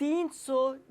300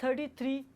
33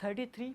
33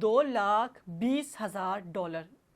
$2,20,000,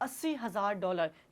$80,000,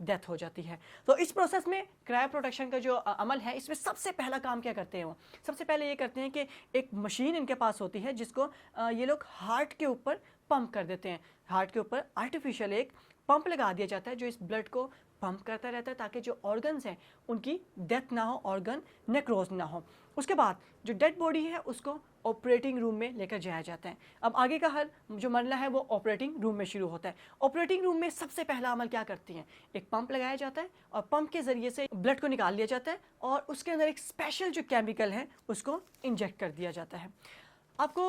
death ہو جاتی ہے. تو اس پروسیس میں کرائیو پروٹیکشن کا جو عمل ہے اس میں سب سے پہلا کام کیا کرتے ہیں وہ سب سے پہلے یہ کرتے ہیں کہ ایک مشین ان کے پاس ہوتی ہے جس کو یہ لوگ ہارٹ کے اوپر پمپ کر دیتے ہیں. ہارٹ کے اوپر آرٹیفیشیل ایک پمپ لگا دیا جاتا ہے جو اس بلڈ کو پمپ کرتا رہتا ہے تاکہ جو آرگنز ہیں ان کی ڈیتھ نہ ہو, آرگن نیکروز نہ ہو. اس کے بعد جو ڈیڈ باڈی ہے اس کو آپریٹنگ روم میں لے کر جایا جاتا ہے. اب آگے کا جو مرحلہ ہے وہ آپریٹنگ روم میں شروع ہوتا ہے. آپریٹنگ روم میں سب سے پہلا عمل کیا کرتی ہیں, ایک پمپ لگایا جاتا ہے اور پمپ کے ذریعے سے بلڈ کو نکال لیا جاتا ہے اور اس کے اندر ایک اسپیشل جو کیمیکل ہے اس کو انجیکٹ کر دیا جاتا ہے. آپ کو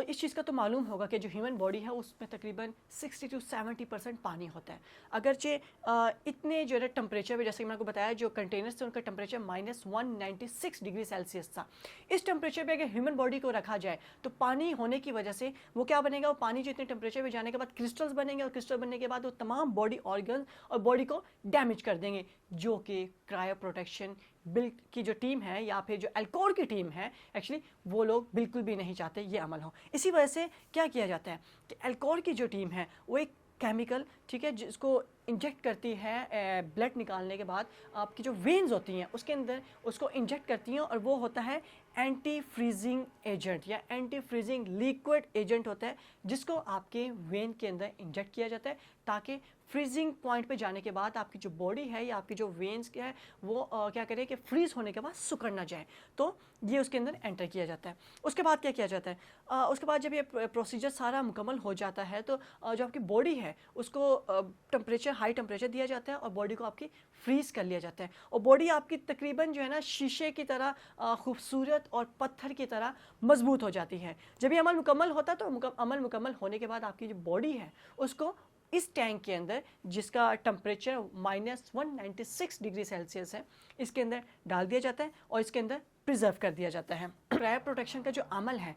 اس چیز کا تو معلوم ہوگا کہ جو ہیومن باڈی ہے اس میں تقریباً 60 to 70% پانی ہوتا ہے. اگرچہ اتنے جو ہے ٹمپریچر میں, جیسے کہ میں نے کو بتایا جو کنٹینرس تھے ان کا ٹمپریچر -196 ڈگری سیلسیس تھا. اس ٹمپریچر پہ اگر ہیومن باڈی کو رکھا جائے تو پانی ہونے کی وجہ سے وہ کیا بنے گا, وہ پانی جو اتنے ٹمپریچر پہ جانے کے بعد کرسٹلز بنیں گے اور کرسٹل بننے کے بعد وہ تمام باڈی آرگن اور باڈی کو ڈیمیج کر دیں گے, جو کہ کرائیو پروٹیکشن بلڈ کی جو ٹیم ہے یا پھر جو الکور کی ٹیم ہے ایکچولی وہ لوگ بالکل بھی نہیں چاہتے یہ عمل ہو. اسی وجہ سے کیا کیا جاتا ہے کہ الکور کی جو ٹیم ہے وہ ایک کیمیکل, ٹھیک ہے, جس کو انجیکٹ کرتی ہے بلڈ نکالنے کے بعد آپ کی جو وینز ہوتی ہیں اس کے اندر اس کو انجیکٹ کرتی ہیں اور وہ ہوتا ہے اینٹی فریزنگ ایجنٹ یا اینٹی فریزنگ لیکوڈ ایجنٹ ہوتا ہے جس کو آپ کے وین کے اندر انجیکٹ کیا جاتا ہے تاکہ فریزنگ پوائنٹ پہ جانے کے بعد آپ کی جو باڈی ہے یا آپ کی جو وینز کیا ہے وہ کیا کرے کہ فریز ہونے کے بعد سکڑ نہ جائے. تو یہ اس کے اندر انٹر کیا جاتا ہے. اس کے بعد کیا کیا جاتا ہے, اس کے بعد جب یہ پروسیجر سارا مکمل ہو جاتا ہے تو جو آپ کی باڈی ہے اس کو ٹمپریچر ہائی ٹمپریچر دیا جاتا ہے اور باڈی کو آپ کی فریز کر لیا جاتا ہے اور باڈی آپ کی تقریباً جو ہے نا شیشے کی طرح خوبصورت اور پتھر کی طرح مضبوط ہو جاتی ہے. جب یہ عمل مکمل ہوتا ہے تو عمل مکمل ہونے کے بعد آپ کی جو باڈی ہے اس کو اس ٹینک کے اندر جس کا ٹمپریچر -196 ڈگری سیلسیس ہے اس کے اندر ڈال دیا جاتا ہے اور اس کے اندر پریزرو کر دیا جاتا ہے. کرائیو پروٹیکشن کا جو عمل ہے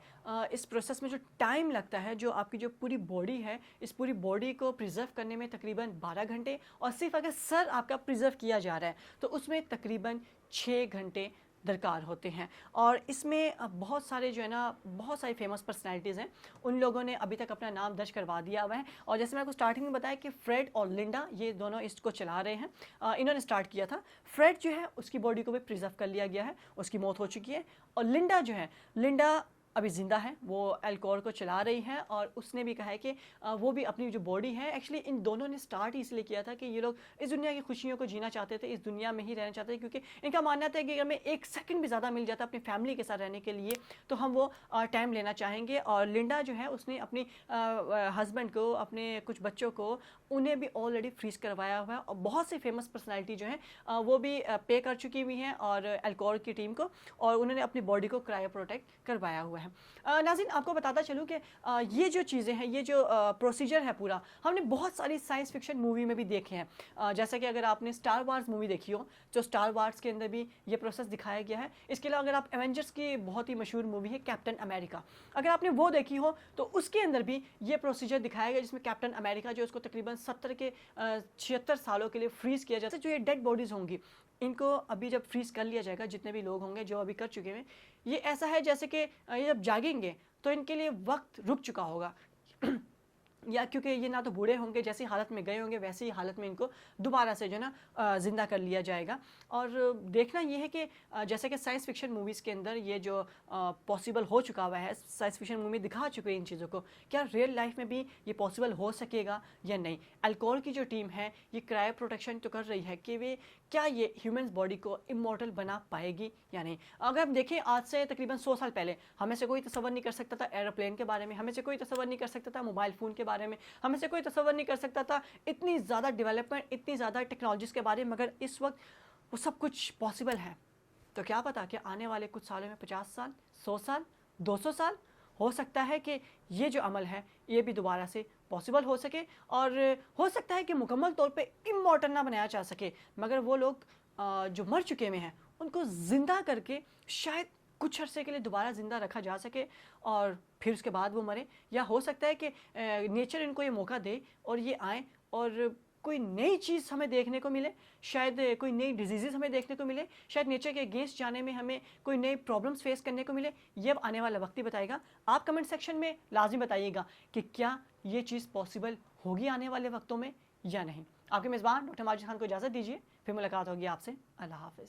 اس پروسیس میں جو ٹائم لگتا ہے, جو آپ کی جو پوری باڈی ہے اس پوری باڈی کو پریزرو کرنے میں تقریباً 12 گھنٹے اور صرف اگر سر آپ کا پریزرو کیا جا رہا ہے تو اس میں تقریباً 6 گھنٹے درکار ہوتے ہیں. اور اس میں بہت سارے جو ہے نا بہت ساری فیمس پرسنالٹیز ہیں, ان لوگوں نے ابھی تک اپنا نام درج کروا دیا ہوا ہے. اور جیسے میں آپ کو اسٹارٹنگ میں بتایا کہ فریڈ اور لنڈا یہ دونوں اس کو چلا رہے ہیں, انہوں نے اسٹارٹ کیا تھا. فریڈ جو ہے اس کی باڈی کو بھی پریزرو کر لیا گیا ہے, اس کی موت ہو چکی ہے. اور لنڈا جو ہے, لنڈا ابھی زندہ ہے, وہ الکور کو چلا رہی ہے اور اس نے بھی کہا ہے کہ وہ بھی اپنی جو باڈی ہے ایکچولی ان دونوں نے سٹارٹ اس لیے کیا تھا کہ یہ لوگ اس دنیا کی خوشیوں کو جینا چاہتے تھے, اس دنیا میں ہی رہنا چاہتے تھے, کیونکہ ان کا ماننا تھا کہ اگر ہمیں ایک سیکنڈ بھی زیادہ مل جاتا اپنی فیملی کے ساتھ رہنے کے لیے تو ہم وہ ٹائم لینا چاہیں گے. اور لنڈا جو ہے اس نے اپنی ہسبینڈ کو, اپنے کچھ بچوں کو, انہیں بھی آلریڈی فریز کروایا ہوا ہے. اور بہت سی فیمس پرسنالٹی جو ہیں وہ بھی پے کر چکی ہوئی ہیں اور الکور کی ٹیم کو, اور انہوں نے اپنی باڈی کو کرائیو پروٹیکٹ کروایا ہوا ہے. ناظرین آپ کو بتاتا چلوں کہ یہ جو چیزیں ہیں, یہ جو پروسیجر ہے پورا, ہم نے بہت ساری سائنس فکشن مووی میں بھی دیکھے ہیں. جیسا کہ اگر آپ نے اسٹار وارز مووی دیکھی ہو تو اسٹار وارز کے اندر بھی یہ پروسیس دکھایا گیا ہے. اس کے علاوہ اگر آپ ایونجرس کی بہت ہی مشہور مووی ہے کیپٹن امریکہ, اگر آپ نے وہ دیکھی ہو تو اس کے اندر بھی یہ پروسیجر دکھایا گیا جس میں کیپٹن امریکہ جو اس کو تقریباً 70 کے 76 سالوں کے لیے فریز کیا جاتا ہے. جو یہ ڈیڈ باڈیز ہوں گی ان کو ابھی جب فریز کر لیا جائے گا, جتنے بھی لوگ ہوں گے جو ابھی کر چکے ہیں, یہ ایسا ہے جیسے کہ یہ جب جاگیں گے تو ان کے لیے وقت رک چکا ہوگا یا کیونکہ یہ نہ تو بوڑھے ہوں گے, جیسی حالت میں گئے ہوں گے ویسی حالت میں ان کو دوبارہ سے جو ہے نا زندہ کر لیا جائے گا. اور دیکھنا یہ ہے کہ جیسے کہ سائنس فکشن موویز کے اندر یہ جو پاسبل ہو چکا ہوا ہے, سائنس فکشن مووی دکھا چکے ہیں ان چیزوں کو, کیا ریئل لائف میں بھی یہ پاسبل ہو سکے گا یا نہیں. الکور کی جو ٹیم ہے یہ کرائیو پروٹیکشن تو کر رہی ہے کہ وہ کیا یہ ہیومنز باڈی کو امورٹل بنا پائے گی یا نہیں. اگر ہم دیکھیں آج سے تقریباً 100 سال پہلے ہمیں سے کوئی تصور نہیں کر سکتا تھا ایروپلین کے بارے میں, ہمیں سے کوئی تصور نہیں کر سکتا تھا موبائل فون کے بارے میں, ہمیں سے کوئی تصور نہیں کر سکتا تھا اتنی زیادہ ڈیولپمنٹ, اتنی زیادہ ٹیکنالوجیز کے بارے میں, مگر اس وقت وہ سب کچھ پاسبل ہے. تو کیا پتا کہ آنے والے کچھ سالوں میں 50 سال 100 سال 200 سال ہو سکتا ہے کہ یہ جو عمل ہے یہ بھی دوبارہ سے پاسبل ہو سکے, اور ہو سکتا ہے کہ مکمل طور پہ امورٹل نہ بنایا جا سکے, مگر وہ لوگ جو مر چکے ہوئے ہیں ان کو زندہ کر کے شاید کچھ عرصے کے لیے دوبارہ زندہ رکھا جا سکے اور پھر اس کے بعد وہ مرے. یا ہو سکتا ہے کہ نیچر ان کو یہ موقع دے اور یہ آئیں اور کوئی نئی چیز ہمیں دیکھنے کو ملے, شاید کوئی نئی ڈیزیزز ہمیں دیکھنے کو ملے, شاید نیچر کے اگینسٹ جانے میں ہمیں کوئی نئی پرابلمس فیس کرنے کو ملے. یہ اب آنے والا وقت ہی بتائے گا. آپ کمنٹ سیکشن میں لازمی بتائیے گا کہ کیا یہ چیز پاسبل ہوگی آنے والے وقتوں میں یا نہیں. آپ کے میزبان ڈاکٹر ماجد خان کو اجازت دیجیے، پھر ملاقات ہوگی آپ سے، اللہ حافظ۔